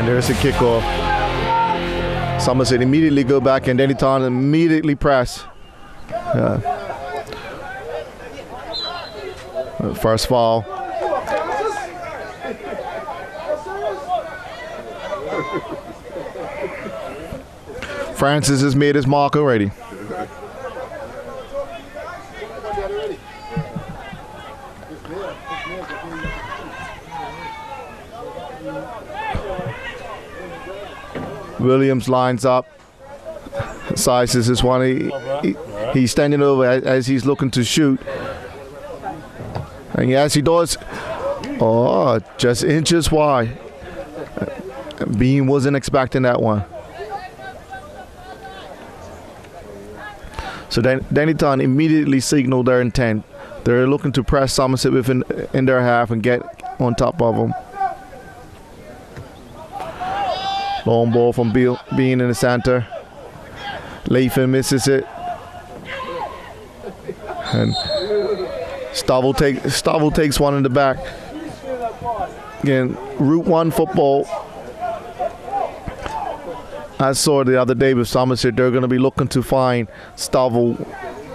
And there's a kickoff. Somerset immediately go back, and Deniton immediately press. First foul. Francis has made his mark already. Williams lines up, sizes this one. He's standing over as he's looking to shoot. And yes, he does. Oh, just inches wide. Bean wasn't expecting that one. So then Deniton immediately signaled their intent. They're looking to press Somerset in their half and get on top of them. Long ball from Bean in the center. Lathan misses it. And Stovall takes one in the back. Again, Route 1 football. I saw the other day with Somerset, they're going to be looking to find Stovall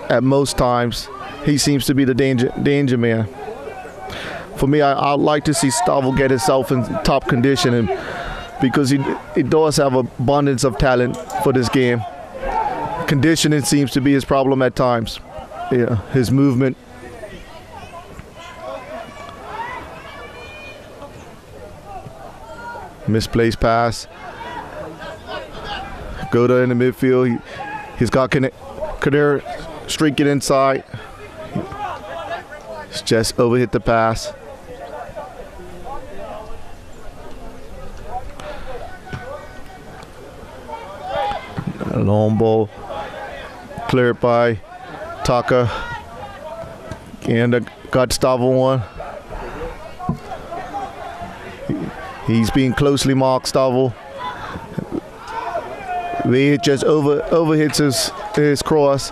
at most times. He seems to be the danger man. For me, I'd like to see Stovall get himself in top condition, and because he does have abundance of talent for this game. Conditioning seems to be his problem at times. Yeah, his movement. Misplaced pass. Goda in the midfield. He's got Kadir streaking inside. He's just overhit the pass. A long ball cleared by Tucker. And got Stovall one. He's being closely marked, Stovall. Wade just overhits his cross.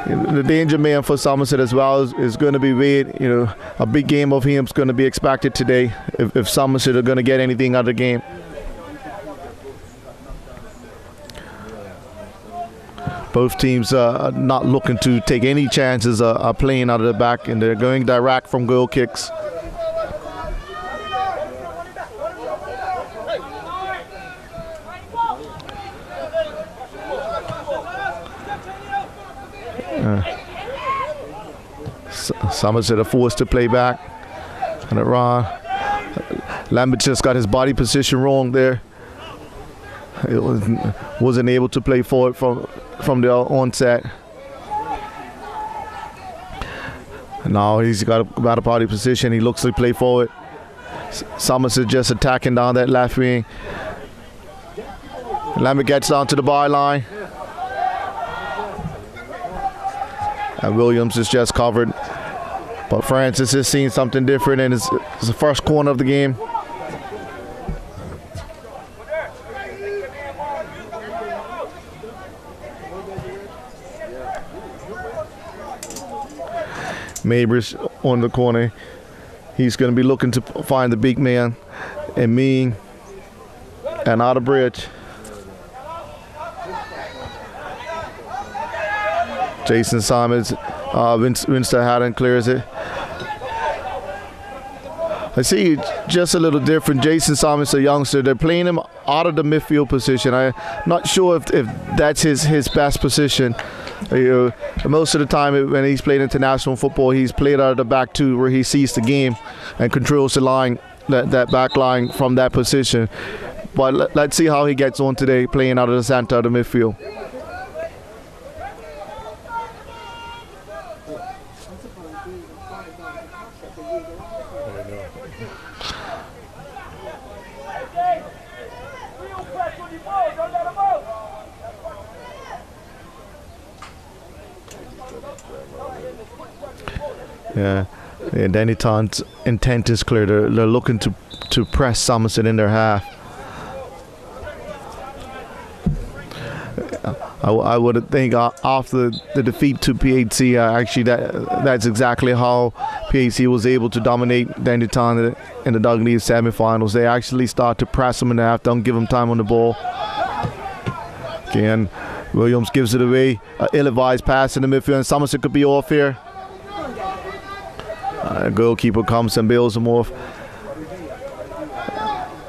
The danger man for Somerset as well is going to be Wade. You know, a big game of him is going to be expected today if Somerset are going to get anything out of the game. Both teams are not looking to take any chances, are playing out of the back, and they're going direct from goal kicks. Somerset are forced to play back. And Ron Lambert just got his body position wrong there. He wasn't able to play forward from the onset. Now he's got a body position. He looks to play forward. Somerset just attacking down that left wing. Lambert gets down to the byline. And Williams is just covered. But Francis has seen something different, and it's the first corner of the game. Mabers on the corner. He's going to be looking to find the big man, and Mean, and out of bridge. Jason Simons, Winster Haddon clears it. I see just a little different. Jason Simons, a youngster, they're playing him out of the midfield position. I'm not sure if that's his best position. Most of the time when he's played international football, he's played out of the back two, where he sees the game and controls the line, that back line from that position. But let's see how he gets on today, playing out of the center of the midfield. Yeah, Deniton's intent is clear. They're looking to press Somerset in their half. I would think after the defeat to PHC, actually that's exactly how pace, he was able to dominate Dandy Town in the Dog League semifinals. They actually start to press him in the half, don't give him time on the ball. Again, Williams gives it away. Ill-advised pass in the midfield, and Somerset could be off here. Goalkeeper comes and bails him off.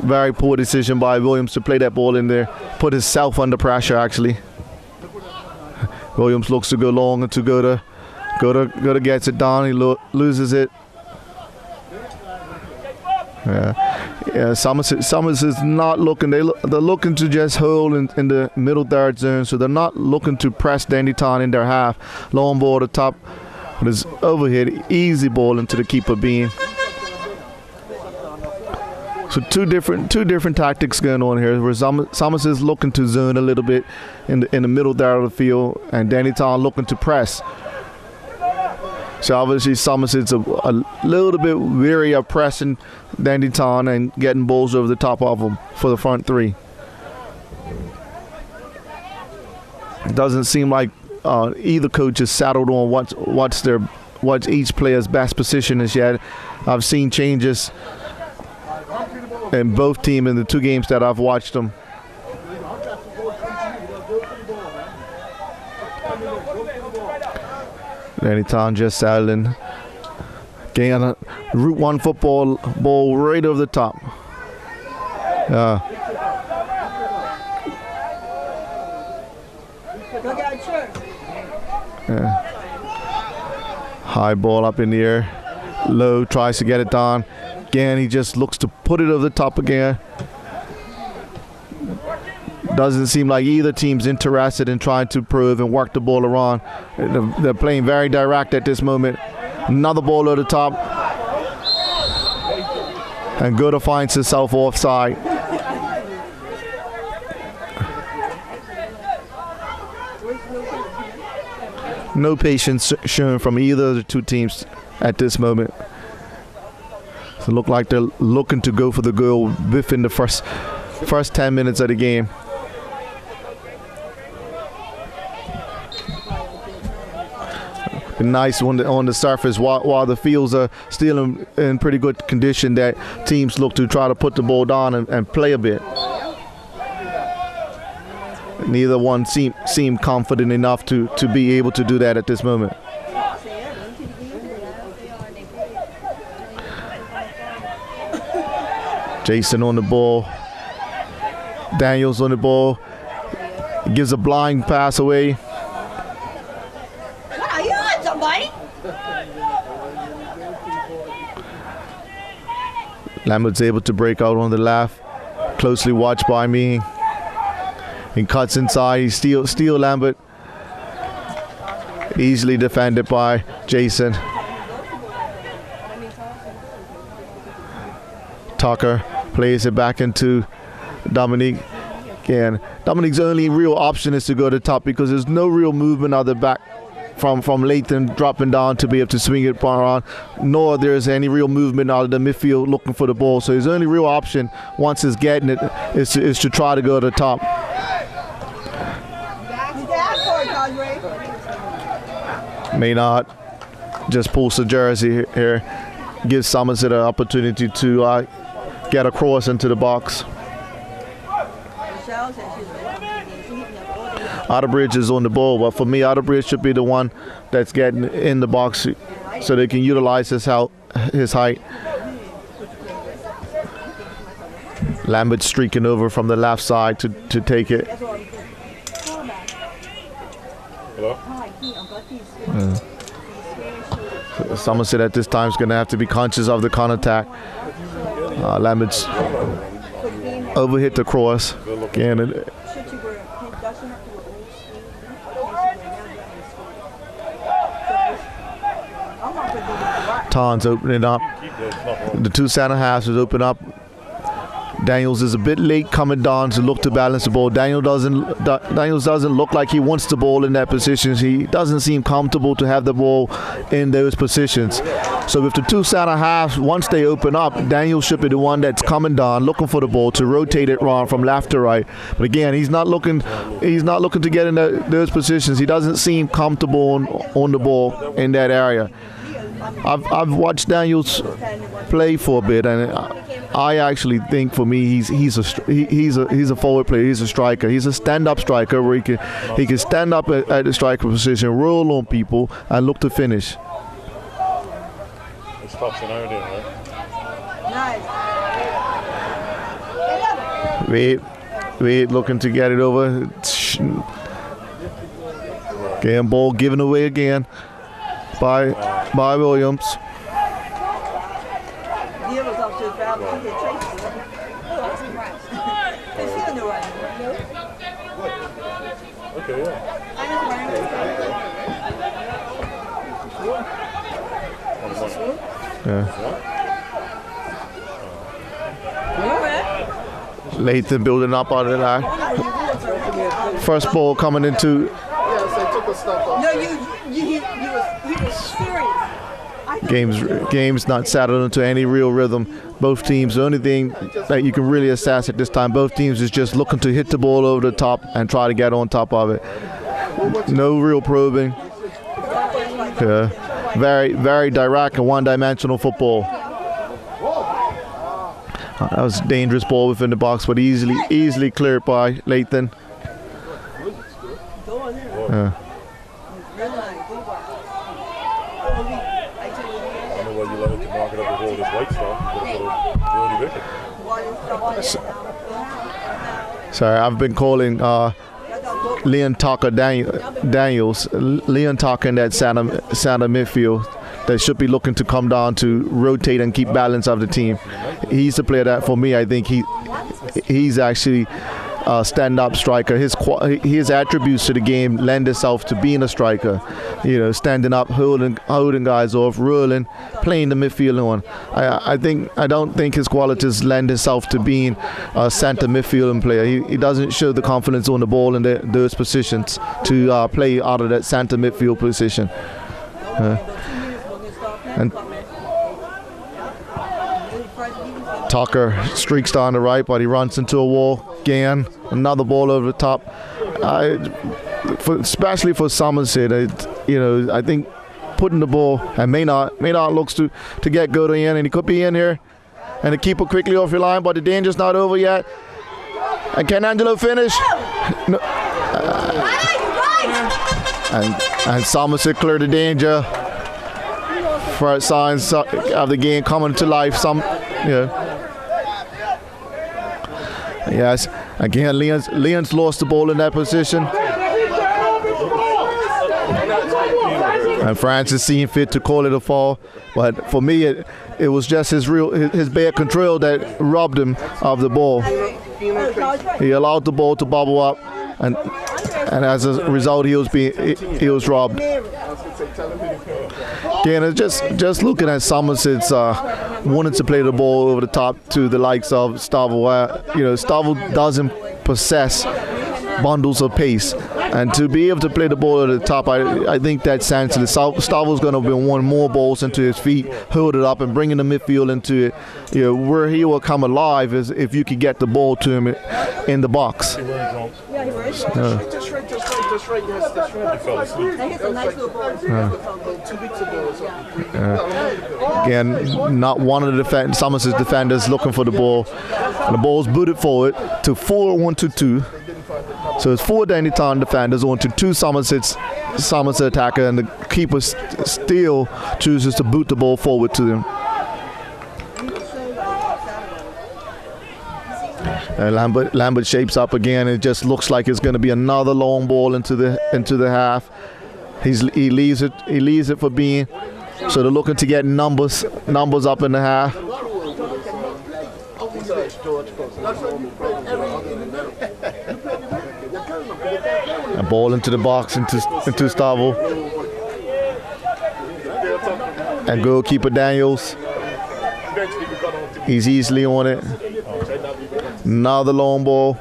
Very poor decision by Williams to play that ball in there. Put himself under pressure, actually. Williams looks to go long and to go to gets it down. He loses it. Yeah. Somerset is not looking. They're looking to just hold in the middle third zone, so they're not looking to press Dandy Town in their half. Long ball to top. With his overhead, easy ball into the keeper beam. So two different tactics going on here. Where Somerset is looking to zone a little bit in the middle there of the field, and Dandy Town looking to press. So obviously Somerset's a little bit weary of pressing Dandy Town and getting balls over the top of them for the front three. It doesn't seem like either coach is settled on what's each player's best position is yet. I've seen changes in both teams in the two games that I've watched them. Dandy Town just settling. Getting a Route 1 football ball right over the top. High ball up in the air. Low tries to get it down. Again, he just looks to put it over the top again. Doesn't seem like either team's interested in trying to prove and work the ball around. They're playing very direct at this moment. Another ball over the top. And Goda finds himself offside. No patience shown from either of the two teams at this moment. So look like they're looking to go for the goal within the first 10 minutes of the game. Nice on the surface while the fields are still in pretty good condition, that teams look to try to put the ball down and play a bit. Neither one seemed confident enough to be able to do that at this moment. Jason on the ball. Daniels on the ball. He gives a blind pass away. What are you on, somebody? Lambert's able to break out on the left. Closely watched by me. He cuts inside. He steals Lambert. Easily defended by Jason. Tucker plays it back into Dominique. Again, Dominique's only real option is to go to the top because there's no real movement out the back from Lathan dropping down to be able to swing it around, nor there's any real movement out of the midfield looking for the ball. So his only real option once he's getting it is to try to go to the top. Maynard just pulls the jersey here, gives Somerset an opportunity to get across into the box. Outerbridge is on the ball, but for me, Outerbridge should be the one that's getting in the box so they can utilize his height. Lambert streaking over from the left side to take it. Somerset at this time is going to have to be conscious of the counter-attack. Lambert's overhit the cross. Again, Ton's opening up. The two center halves is open up. Daniels is a bit late coming down to look to balance the ball. Daniels doesn't look like he wants the ball in that position. He doesn't seem comfortable to have the ball in those positions. So with the two center halves, once they open up, Daniels should be the one that's coming down, looking for the ball to rotate it around from left to right. But again, he's not looking to get in those positions. He doesn't seem comfortable on the ball in that area. I've watched Daniels play for a bit, and I actually think for me he's a forward player. He's a striker. He's a stand-up striker where he can stand up at the striker position, roll on people, and look to finish. It stops an idea, right? Wade looking to get it over. Again, ball given away again by Williams. Okay, yeah. Lathan building up out of that. First ball coming into. Game's not settled into any real rhythm. Both teams, the only thing that you can really assess at this time, both teams is just looking to hit the ball over the top and try to get on top of it. No real probing. Yeah. Very, very direct and one-dimensional football. That was a dangerous ball within the box, but easily cleared by Lathan. Yeah. Sorry, I've been calling Leon Tucker Daniels. Leon Tucker in that center midfield that should be looking to come down to rotate and keep balance of the team. He's the player that, for me, I think he's actually a stand-up striker. His attributes to the game lend itself to being a striker. You know, standing up, holding guys off, rolling, playing the midfield on. I don't think his qualities lend itself to being a center midfield player. He doesn't show the confidence on the ball in those positions to play out of that center midfield position. And Tucker streaks down the right, but he runs into a wall again. Another ball over the top. Especially for Somerset, I think putting the ball, and Maynard looks to get good in, and he could be in here, and the keeper quickly off your line, but the danger's not over yet. And can Angelo finish? No. And Somerset cleared the danger. First signs of the game coming to life. Yes, again, Leon's lost the ball in that position. And Francis seeing fit to call it a fall. But for me, it was just his bad control that robbed him of the ball. He allowed the ball to bubble up, and as a result, he was robbed. Again, it's just looking at Somerset's wanting to play the ball over the top to the likes of Stavo. Stavo doesn't possess bundles of pace, and to be able to play the ball over the top, I think that's senseless. Stavo's going to be wanting more balls into his feet, hold it up, and bringing the midfield into it. Where he will come alive is if you could get the ball to him in the box. Again, not one of the Somerset's defenders looking for the ball, and the ball's booted forward to 4-1-2-2. So it's 4 Danny Town defenders on to 2 Somerset attacker, and the keeper still chooses to boot the ball forward to them. Lambert shapes up again. It just looks like it's going to be another long ball into the half. He leaves it for Bean. So they're looking to get numbers up in the half. A ball into the box into Stavo. And goalkeeper Daniels. He's easily on it. Another long ball.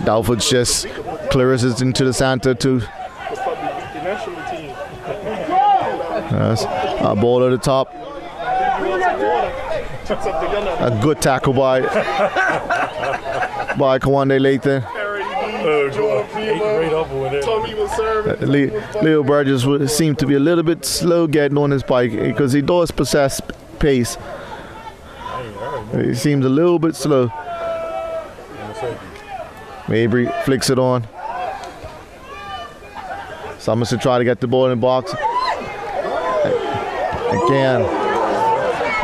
Dalford just clears it into the center too. Yes. A ball at the top. A good tackle by Kawande Lathan. Great up with it. Told me he was serving. Leo Burgess seemed to be a little bit slow getting on his bike because he does possess pace. He seems a little bit slow. Mabry flicks it on. Somerset trying to get the ball in the box.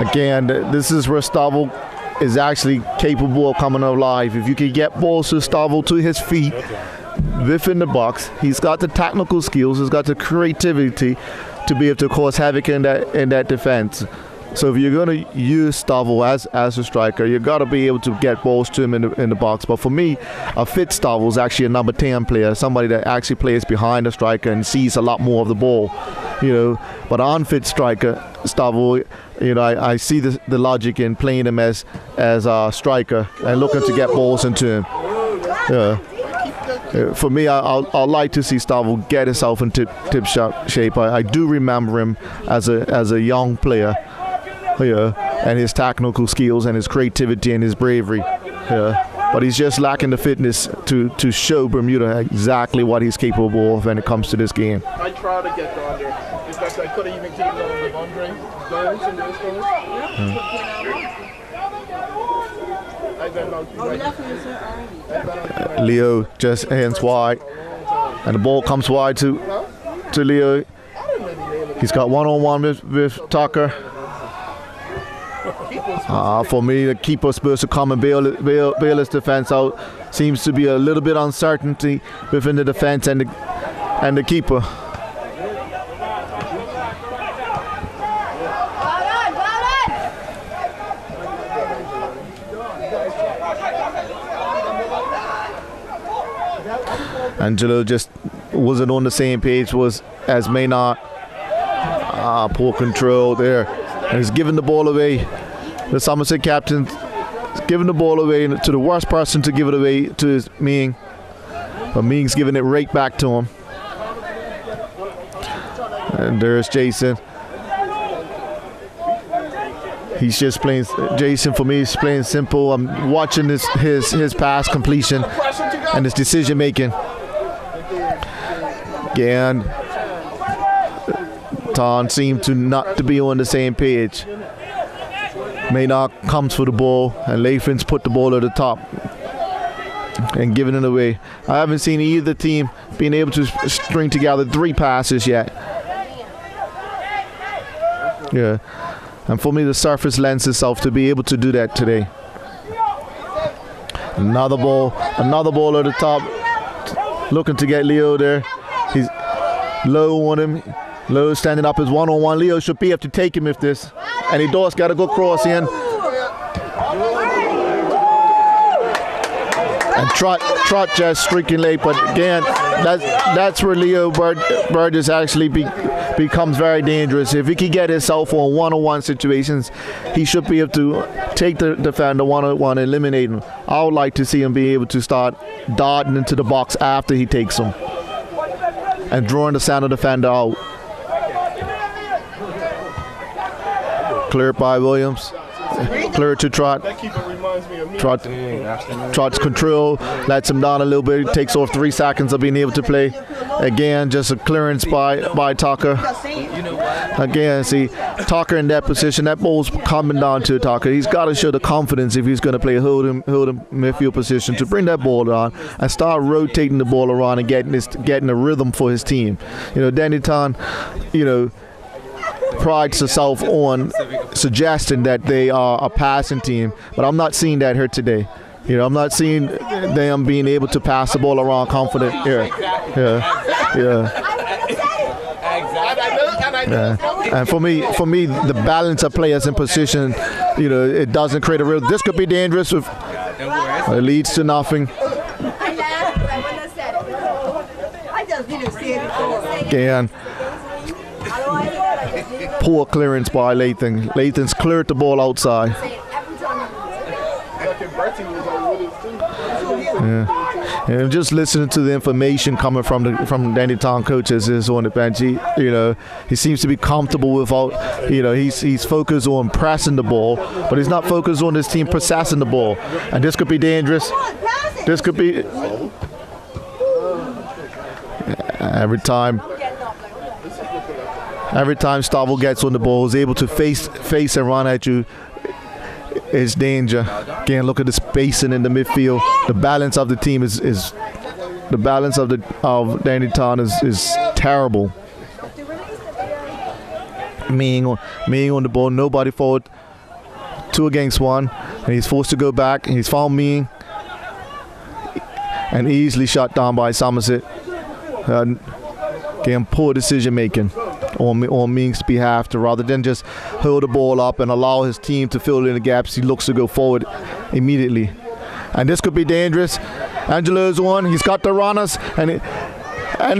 Again, this is where Stovall is actually capable of coming alive. If you can get balls to Stovall to his feet within the box, he's got the technical skills, he's got the creativity to be able to cause havoc in that defense. So if you're going to use Stovall as a striker, you got to be able to get balls to him in the box. But for me, a fit Stovall is actually a number 10 player, somebody that actually plays behind the striker and sees a lot more of the ball. But an unfit striker, Stovall, I see the logic in playing him as a striker and looking to get balls into him. For me, I'd like to see Stovall get himself in tip shape. I do remember him as a young player. And his technical skills and his creativity and his bravery. But he's just lacking the fitness to show Bermuda exactly what he's capable of when it comes to this game. I tried to get the under. In fact, I could have even kept on with Andre Burns in this one. Leo just hands wide. And the ball comes wide to Leo. He's got one-on-one with Tucker. For me, the keeper's supposed to come and bail his defense out. Seems to be a little bit uncertainty within the defense and the keeper. Angelo just wasn't on the same page as Maynard. Poor control there. And he's giving the ball away. The Somerset captain is giving the ball away to the worst person to give it away to is Ming. But Ming's giving it right back to him. And there's Jason. He's just playing. Jason, for me, is playing simple. I'm watching his pass completion and his decision making. Again, Ton seemed to not to be on the same page. Maynard comes for the ball, and Lathan's put the ball at the top and giving it away. I haven't seen either team being able to string together 3 passes yet. And for me, the surface lends itself to be able to do that today. Another ball at the top, looking to get Leo there. He's low on him. Low standing up as one-on-one. Leo should be able to take him if this. And he does got a good cross in. And Trot just streaking late, but again, that's where Leo Burgess actually becomes very dangerous. If he can get himself on one-on-one situations, he should be able to take the defender one-on-one and eliminate him. I would like to see him be able to start darting into the box after he takes him and drawing the center defender out. Cleared by Williams. Cleared to Trot. Trot's control lets him down a little bit. Takes off 3 seconds of being able to play. Again, just a clearance by Tucker. Again, see, Tucker in that position. That ball's coming down to Tucker. He's got to show the confidence if he's going to play a holding midfield position to bring that ball down and start rotating the ball around and getting a rhythm for his team. Danny Ton, prides herself on suggesting that they are a passing team, but I'm not seeing that here today. I'm not seeing them being able to pass the ball around confident. And for me, the balance of players in position, it doesn't create a real. This could be dangerous. It leads to nothing. Again. Poor clearance by Lathan. Lathan's cleared the ball outside. And just listening to the information coming from Danny Town coaches is on the bench. He seems to be comfortable without. He's focused on pressing the ball, but he's not focused on his team possessing the ball. And this could be dangerous. This could be. Every time Stavo gets on the ball, is able to face and run at you, it's danger. Again, look at the spacing in the midfield. The balance of the team is the balance of Danny Town is terrible. Meeing on the ball, nobody forward, 2 against 1, and he's forced to go back. He's found Meeing and easily shut down by Somerset. Again, poor decision making on Meeing's behalf, to rather than just hold the ball up and allow his team to fill in the gaps, he looks to go forward immediately. And this could be dangerous. Angelo's on, he's got the runners, and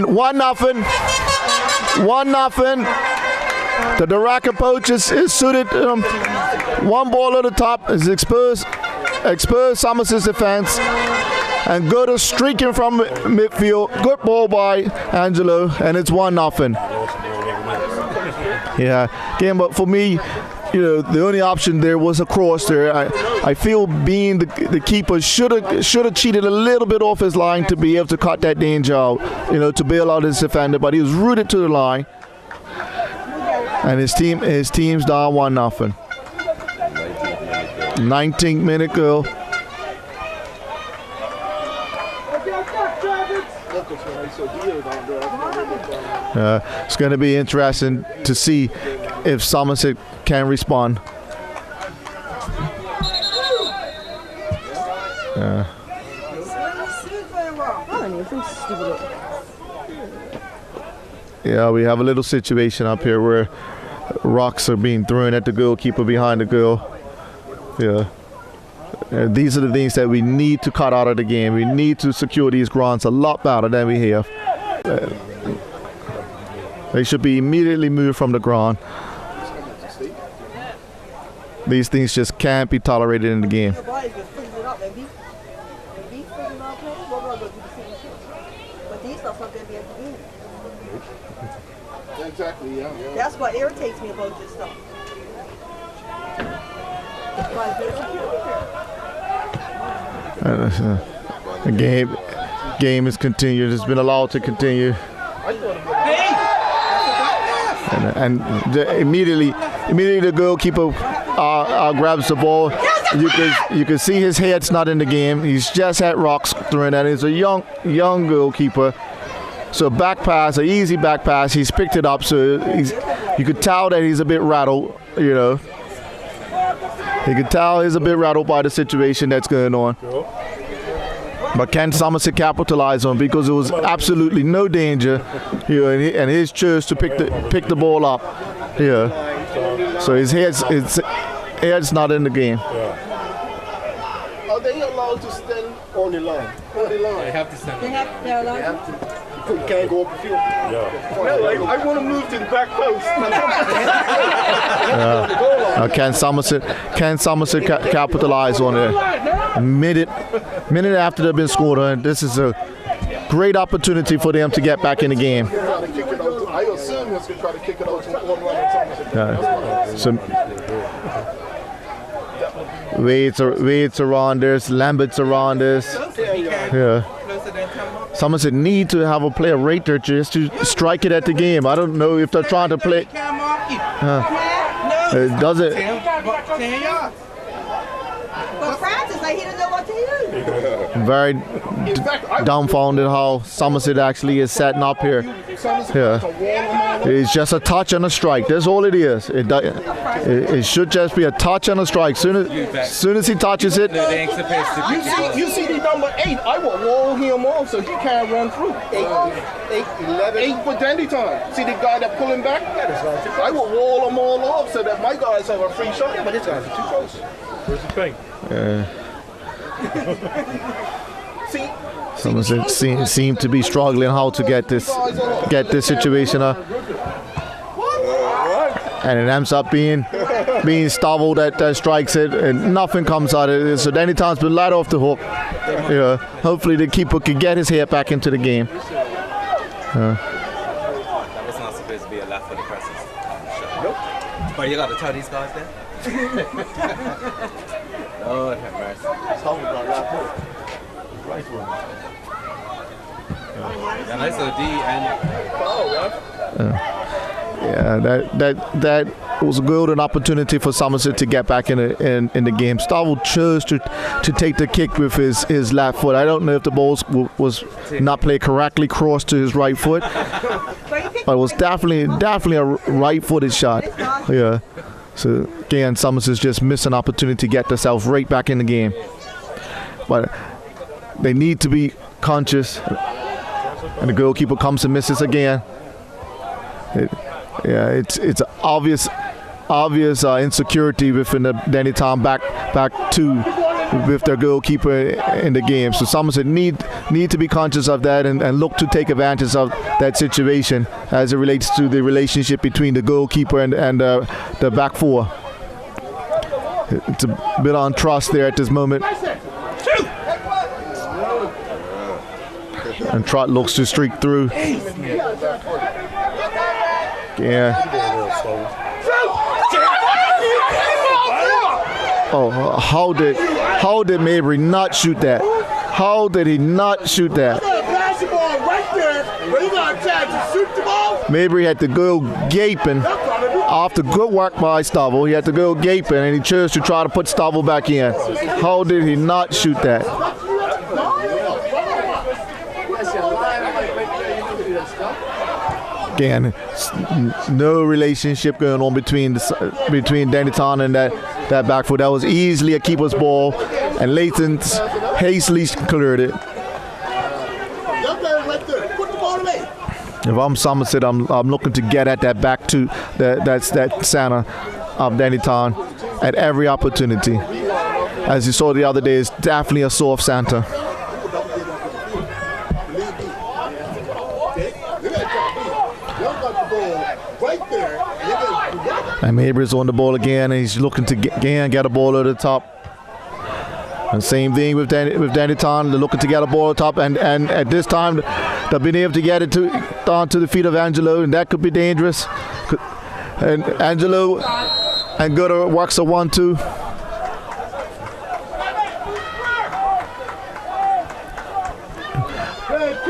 1-0. 1-0. The Daraka poach is suited. One ball at the top is exposed Somerset's defense, and good streaking from midfield. Good ball by Angelo, and it's 1-0. Yeah, again, but for me, the only option there was a cross there. I feel being the keeper should have cheated a little bit off his line to be able to cut that danger out, to bail out his defender, but he was rooted to the line. And his team's down 1-0. 19th minute goal. It's going to be interesting to see if Somerset can respond. Yeah, we have a little situation up here where rocks are being thrown at the goalkeeper behind the goal. Yeah. These are the things that we need to cut out of the game. We need to secure these grounds a lot better than we have. They should be immediately moved from the ground. These things just can't be tolerated in the game. Exactly, yeah. That's what irritates me about this stuff. The game is continued. It's been allowed to continue. And immediately the goalkeeper grabs the ball. You can see his head's not in the game. He's just had rocks thrown at him. He's a young goalkeeper. So back pass, an easy back pass. He's picked it up. So you could tell that he's a bit rattled. You could tell he's a bit rattled by the situation that's going on. But can Somerset capitalize on, because there was absolutely no danger, and his chose to pick the ball up. So his head's not in the game. Are they allowed to stand on the line? They have to stand. They're allowed to. You can't go up the field. Yeah. Well, I want to move to the back post. Can Somerset capitalize on it? A minute after they've been scored on, this is a great opportunity for them to get back in the game. I assume he's going to try to kick it out to one run. So Wade's around us, Lambert's around us. Yeah. Somerset need to have a player right there just to strike it at the game. I don't know if they're trying to play. Does it? But Francis, he didn't know what to do. Very dumbfounded how Somerset actually is setting up here. Yeah. It's just a touch and a strike. That's all it is. It should just be a touch and a strike. Soon as he touches it. You see the number 8. I will wall him off so he can't run through. 8 for Dandy time. See the guy that pull him back? I will wall them all off so that my guys have a free shot. But this guy's too close. Where's the thing? Somerset seem to be struggling how to get this situation up, and it ends up being Stavo that strikes it, and nothing comes out of it. So Danny Town's been let off the hook. Hopefully the keeper can get his head back into the game. That was not supposed to be a left for the presses. Nope. But you got to tell these guys that. Lord have mercy. Yeah, nice little D and Yeah, that was a golden opportunity for Somerset to get back in the game. Stavo chose to take the kick with his left foot. I don't know if the ball was not played correctly, crossed to his right foot, but it was definitely a right-footed shot. Yeah. So again, Somerset's just missed an opportunity to get themselves right back in the game. But they need to be conscious, and the goalkeeper comes and misses again. It's obvious insecurity within the Danny Town back two with their goalkeeper in the game. So Somerset need to be conscious of that and look to take advantage of that situation as it relates to the relationship between the goalkeeper and the back four. It's a bit on trust there at this moment. And Trot looks to streak through. Yeah. Oh, how did Mabry not shoot that? How did he not shoot that? Mabry had to go gaping after good work by Stavo. He had to go gaping, and he chose to try to put Stavo back in. How did he not shoot that? Again, no relationship going on between Danny Town and that back foot. That was easily a keeper's ball, and Leighton hastily cleared it. If I'm Somerset, I'm looking to get at that back to that center of Danny Town at every opportunity. As you saw the other day, it's definitely a soft center. And Mabry's on the ball again, and he's looking to get a ball at the top. And same thing with Danny Town. They're looking to get a ball at the top, and at this time they've been able to get it down to the feet of Angelo, and that could be dangerous. And Angelo and Gooder works a 1-2.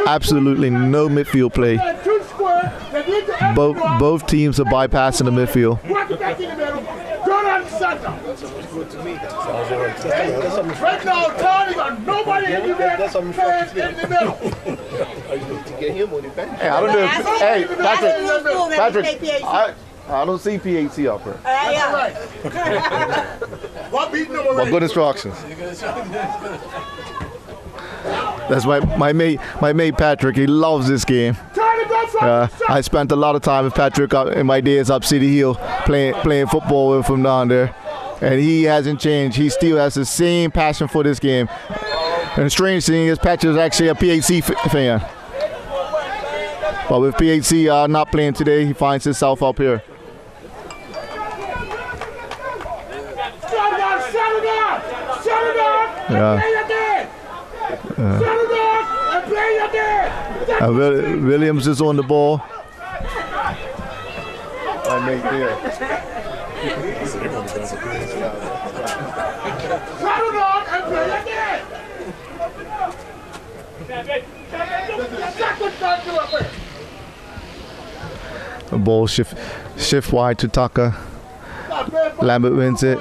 Absolutely no midfield play. Both teams are bypassing the midfield. Right now, Tony got nobody in the middle. Hey, I don't know. Hey, Patrick, I don't see PAC up here. Well, good instructions. That's my mate Patrick. He loves this game. I spent a lot of time with Patrick in my days up City Hill playing football with him down there, and he hasn't changed. He still has the same passion for this game. And the strange thing is, Patrick is actually a PAC fan. But with PAC not playing today, he finds himself up here. Williams is on the ball. I make there. The ball shift wide to Tucker. Lambert wins it.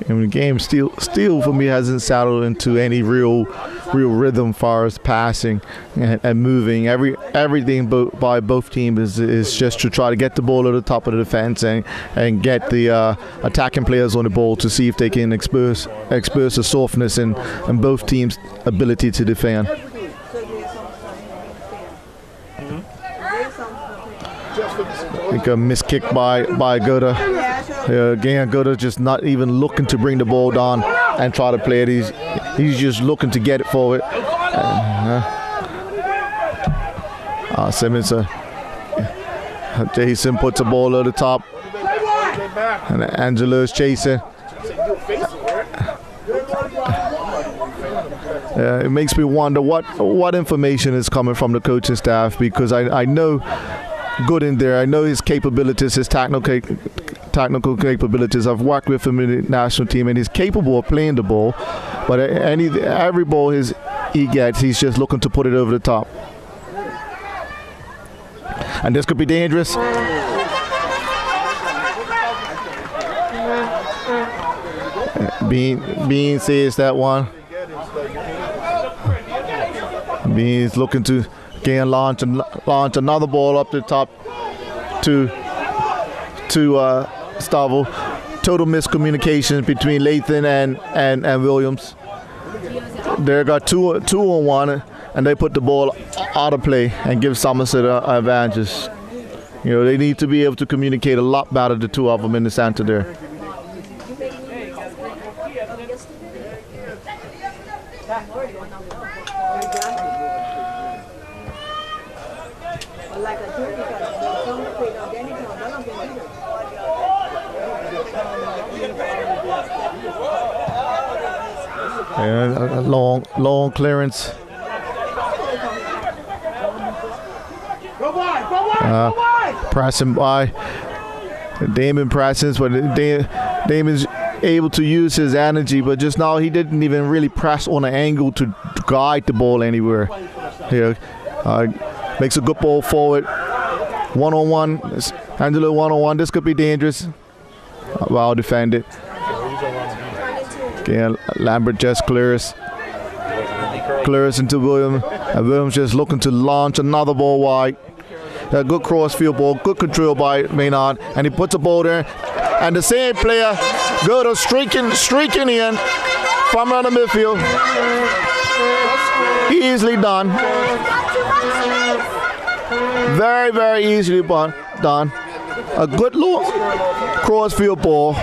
And the game still for me hasn't settled into any real rhythm as far as passing and moving. Everything by both teams is just to try to get the ball at the top of the defense and get the attacking players on the ball to see if they can expose the softness in both teams' ability to defend. I think a missed kick by Goda. Again, Goda just not even looking to bring the ball down and try to play it. He's just looking to get it forward. Simmons, Jason puts the ball at the top, and Angelo's chasing. It makes me wonder what information is coming from the coaching staff, because I know good in there. I know his capabilities, his technical capabilities. I've worked with him in the national team, and he's capable of playing the ball. But every ball he gets, he's just looking to put it over the top. And this could be dangerous. Bean says that one. Bean's looking to again launch another ball up the top to Stavo. Total miscommunication between Lathan and Williams. They got two on one, and they put the ball out of play and give Somerset an advantage. You know, they need to be able to communicate a lot better, the two of them in the center there. Yeah, a long clearance. Pressing by Damon presses, but Damon's able to use his energy, but just now he didn't even really press on an angle to guide the ball anywhere. Here, makes a good ball forward. One-on-one, Angelo one-on-one. This could be dangerous. Well defended. Again, Lambert just clears into Williams, and Williams just looking to launch another ball wide. A good cross field ball, good control by Maynard, and he puts the ball there. And the same player, Goda streaking in from around the midfield. Easily done. Very, very easily done. A good long cross field ball.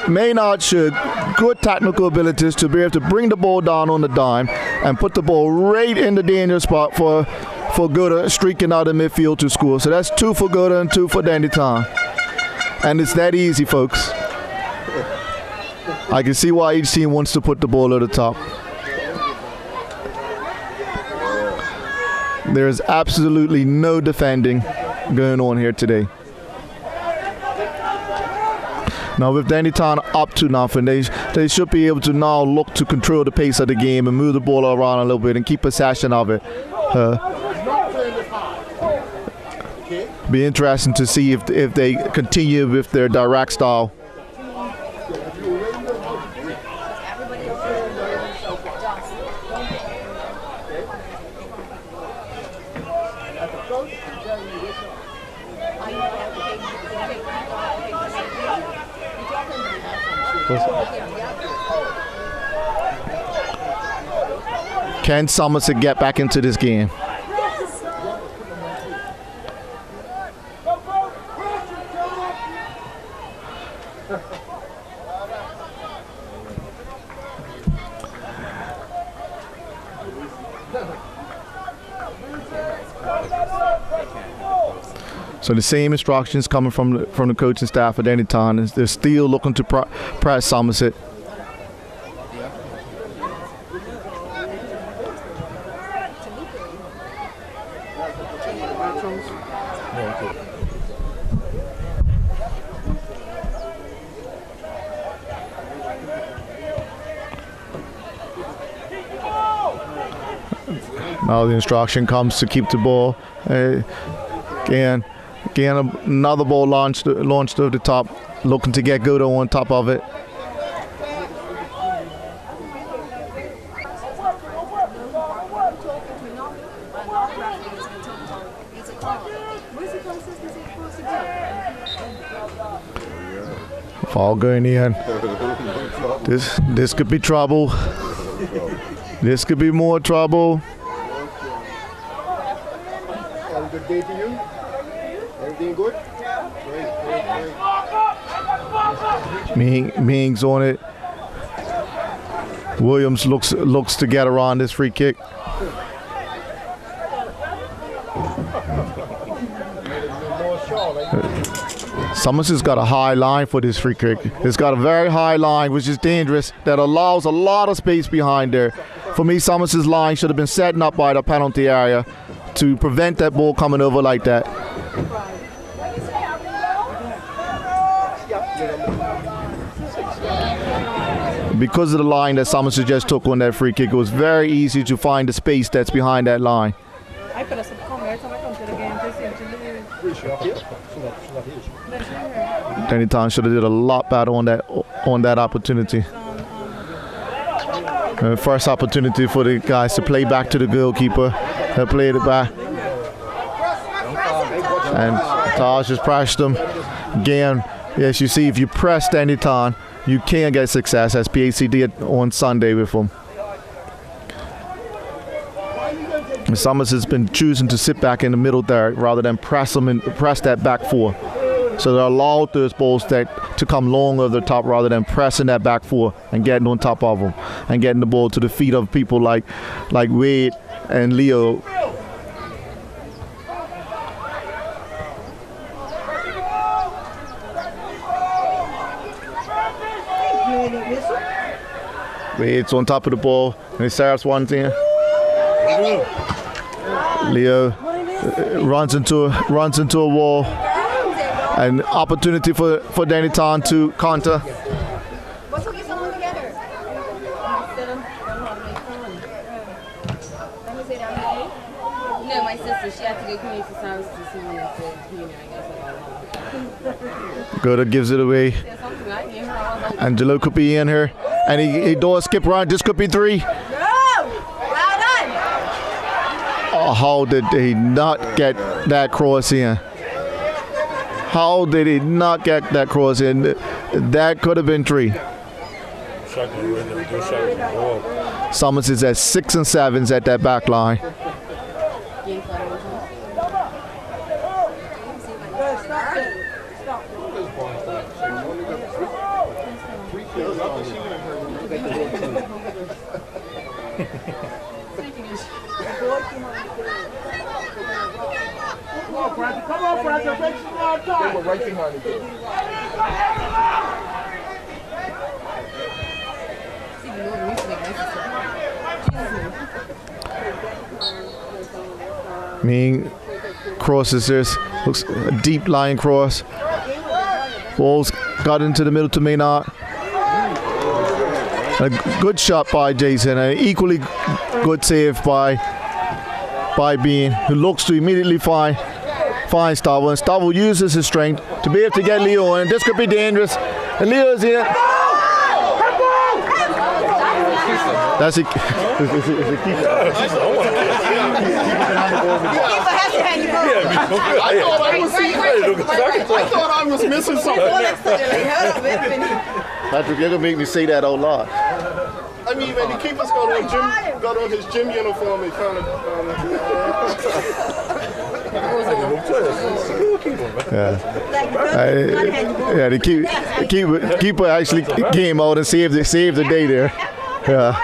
Maynard showed good technical abilities to be able to bring the ball down on the dime and put the ball right in the danger spot for Goda streaking out of midfield to score. So that's 2 for Goda and 2 for Dandy Town. And it's that easy, folks. I can see why each team wants to put the ball at the top. There's absolutely no defending going on here today. Now with Dandy Town up to nothing, they should be able to now look to control the pace of the game and move the ball around a little bit and keep possession of it. Be interesting to see if they continue with their direct style. Can Somerset get back into this game? So the same instructions coming from the coaching staff at any time. They're still looking to press Somerset. Now the instruction comes to keep the ball. Again, another ball launched over the top, looking to get Goda on top of it. Foul going in. This could be trouble. This could be more trouble. Good day to you. Everything good? Great. Ming's on it. Williams looks to get around this free kick. Somerset's got a high line for this free kick. It's got a very high line, which is dangerous. That allows a lot of space behind there For me, Somerset's line should have been setting up by the penalty area to prevent that ball coming over like that. Because of the line that Somerset just took on that free kick, it was very easy to find the space that's behind that line. Danny Town should have did a lot better on that opportunity. First opportunity for the guys to play back to the goalkeeper. They played it back. And Taj just pressed them. Again, yes, you see, if you press Danny Town, you can get success, as PAC did on Sunday with him. Somerset's been choosing to sit back in the middle there rather than press them and press that back four. So they allowed those balls to come long over the top rather than pressing that back four and getting on top of them and getting the ball to the feet of people like Wade and Leo. Wade's on top of the ball and Sarah's one thing. Leo runs into a wall. An opportunity for Danny Town to counter. What's okay, someone together? No, my sister, she had to go community service this morning for community, I guess. Goda gives it away. Angelo could be in here. And he does skip around. This could be 3. Well done. Oh, how did he not get that cross in? How did he not get that cross in? That could have been 3. Summers is at 6 and 7s at that back line. Come on, Francis. Make some more time. They were right behind you. Crosses this. Looks a deep line cross. Balls got into the middle to Maynard. A good shot by Jason. An equally good save by Bean, who looks to immediately find Stavo, and Stavo uses his strength to be able to get Leo in. This could be dangerous. And Leo's in. That's it. I thought I was missing something. Patrick, you're gonna make me say that a lot. I mean, when the keeper's got on his gym uniform, it kind of. The keeper actually came out and saved the day there. Yeah,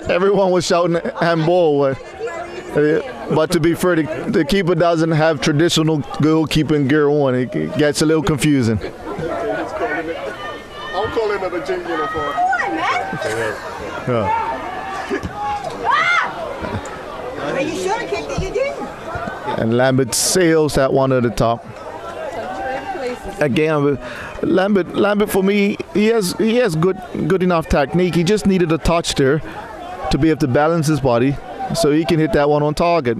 everyone was shouting handball, but to be fair, the keeper doesn't have traditional goalkeeping gear on. It gets a little confusing. I'm calling it a gym uniform. You should have kicked it, you didn't. And Lambert sails that one at the top. Again, Lambert for me, he has good enough technique. He just needed a touch there to be able to balance his body so he can hit that one on target.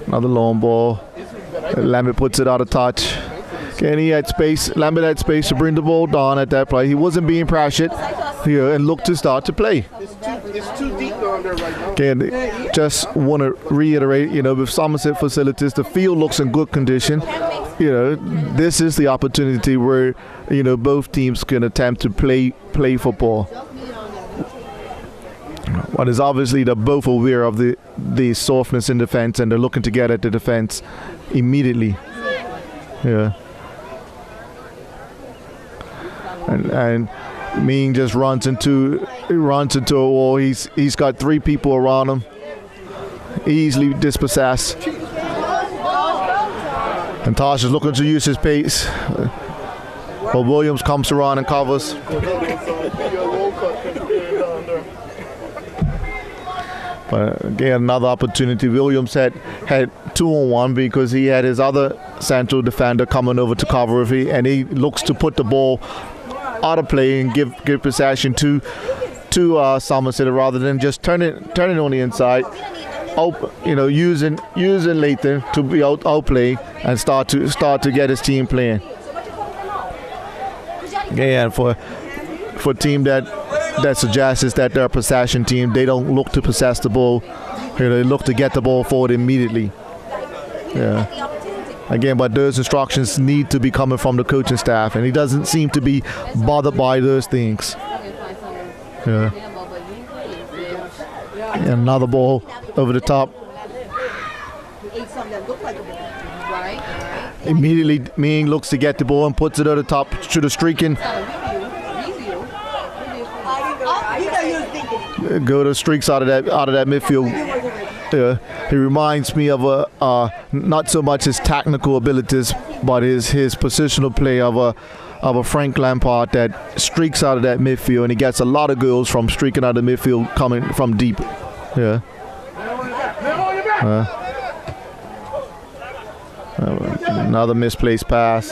Another long ball. Lambert puts it out of touch. And he had space. Lambert had space to bring the ball down at that play. He wasn't being pressured here and looked to start to play. It's too deep down there right now. Okay, just want to reiterate, with Somerset facilities, the field looks in good condition. This is the opportunity where, both teams can attempt to play football. But it's obviously they're both aware of the softness in defense, and they're looking to get at the defense immediately. Yeah. And Ming just runs into a wall. He's got 3 people around him. Easily dispossessed. And Tosh is looking to use his pace. But Williams comes around and covers. But again, another opportunity. Williams had 2-on-1 because he had his other central defender coming over to cover if and he looks to put the ball out of play and give possession to Somerset rather than just turn it on the inside. Using Lathan to be outplay and start to get his team playing. Yeah, for a team that suggests that they're a possession team, they don't look to possess the ball. They look to get the ball forward immediately. Yeah. Again, but those instructions need to be coming from the coaching staff, and he doesn't seem to be bothered by those things. Yeah. And another ball over the top. Immediately, Ming looks to get the ball and puts it over the top to the streaking. Go to streaks out of that midfield. He reminds me of not so much his technical abilities, but his positional play of a Frank Lampard that streaks out of that midfield, and he gets a lot of goals from streaking out of the midfield coming from deep. Yeah. Another misplaced pass.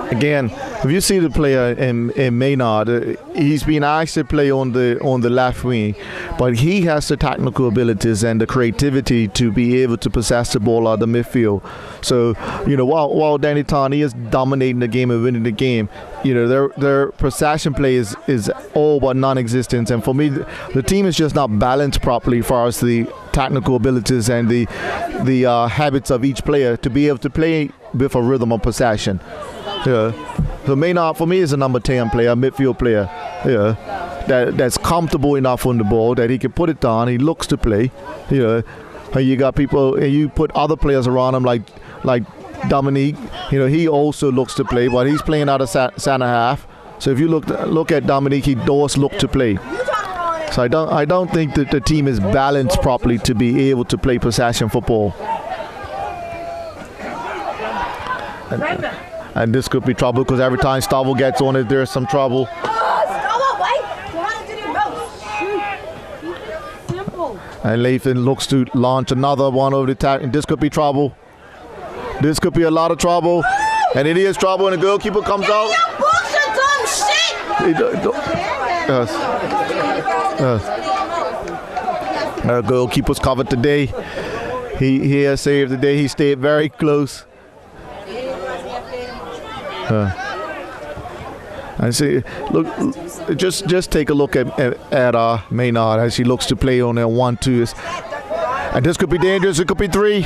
Again, if you see the player in Maynard, he's been asked to play on the left wing, but he has the technical abilities and the creativity to be able to possess the ball out of the midfield. So, while Danny Tarney is dominating the game and winning the game, their possession play is all but non-existent. And for me, the team is just not balanced properly as far as the technical abilities and the habits of each player to be able to play with a rhythm of possession. Yeah. So Maynard for me is a number 10 player, a midfield player. Yeah. That's comfortable enough on the ball that he can put it down. He looks to play. And you got people, and you put other players around him like Dominique. He also looks to play, but he's playing out of center half. So if you look at Dominique, he does look to play. So I don't think that the team is balanced properly to be able to play possession football. And this could be trouble because every time Stavo gets on it, there's some trouble. And Lathan looks to launch another one over the attack, and this could be trouble. This could be a lot of trouble. And it is trouble, and the goalkeeper comes out. Our goalkeeper's covered today. He has saved the day. He stayed very close. And see, look, just take a look at Maynard as he looks to play on their 1-2s. And this could be dangerous. It could be 3.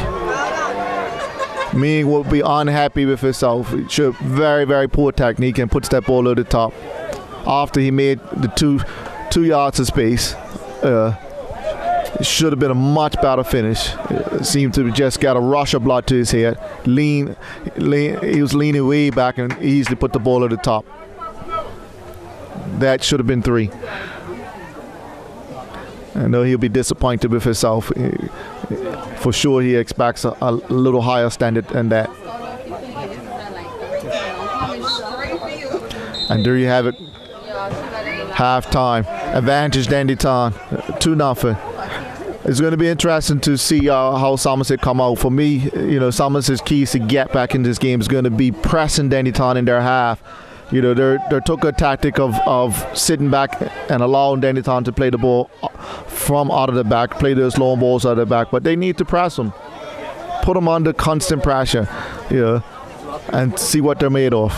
Ming will be unhappy with himself. He showed very, very poor technique and puts that ball over the top after he made the 2 yards of space. It should have been a much better finish. It seemed to just get a rush of blood to his head. He was leaning way back and easily put the ball at the top. That should have been 3. I know he'll be disappointed with himself. For sure, he expects a little higher standard than that. And there you have it. Half-time. Advantage Dandy Town. 2-0. It's going to be interesting to see how Somerset come out. For me, Somerset's keys to get back in this game is going to be pressing Dandy Town in their half. They took a tactic of sitting back and allowing Dandy Town to play the ball from out of the back, play those long balls out of the back. But they need to press them, put them under constant pressure, and see what they're made of.